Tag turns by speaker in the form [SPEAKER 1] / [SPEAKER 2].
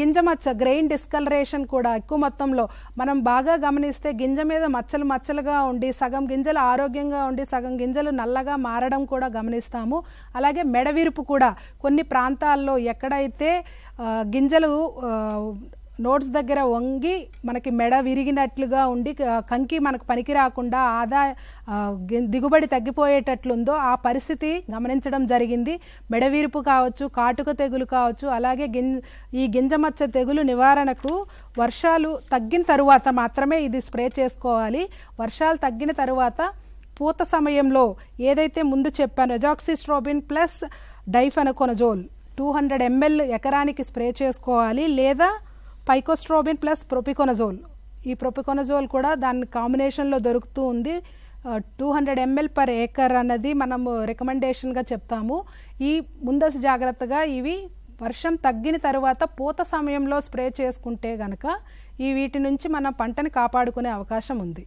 [SPEAKER 1] గింజ మచ్చ grain discolouration కూడా ఎక్కువ మొత్తంలో మనం బాగా గమనిస్తే గింజ మీద మచ్చలు మచ్చలుగా ఉండి సగం గింజలు ఆరోగ్యంగా ఉండి సగం గింజలు నల్లగా మారడం కూడా గమనిస్తాము. అలాగే మెడవిరుపు కూడా కొన్ని ప్రాంతాల్లో ఎక్కడైతే గింజలు నోట్స్ దగ్గర వంగి మనకి మెడ విరిగినట్లుగా ఉండి కంకి మనకు పనికి రాకుండా దిగుబడి తగ్గిపోయేటట్లుందో ఆ పరిస్థితి గమనించడం జరిగింది. మెడవీరుపు కావచ్చు, కాటుక తెగులు కావచ్చు. అలాగే ఈ గింజమచ్చ తెగులు నివారణకు వర్షాలు తగ్గిన తరువాత మాత్రమే ఇది స్ప్రే చేసుకోవాలి. వర్షాలు తగ్గిన తరువాత పూత సమయంలో ఏదైతే ముందు చెప్పాను అజాక్సిస్ట్రోబిన్ ప్లస్ డైఫెనకోనజోల్ 200 ml ఎకరానికి స్ప్రే చేసుకోవాలి. లేదా పైకోస్ట్రోబిన్ ప్లస్ ప్రొపికోనజోల్, ఈ ప్రొపికోనజోల్ కూడా దాని కాంబినేషన్లో దొరుకుతూ ఉంది. 200 ml పర్ ఏకర్ అన్నది మనము రికమెండేషన్గా చెప్తాము. ఈ ముందస్తు జాగ్రత్తగా ఇవి వర్షం తగ్గిన తర్వాత పూత సమయంలో స్ప్రే చేసుకుంటే గనక వీటి నుంచి మన పంటని కాపాడుకునే అవకాశం ఉంది.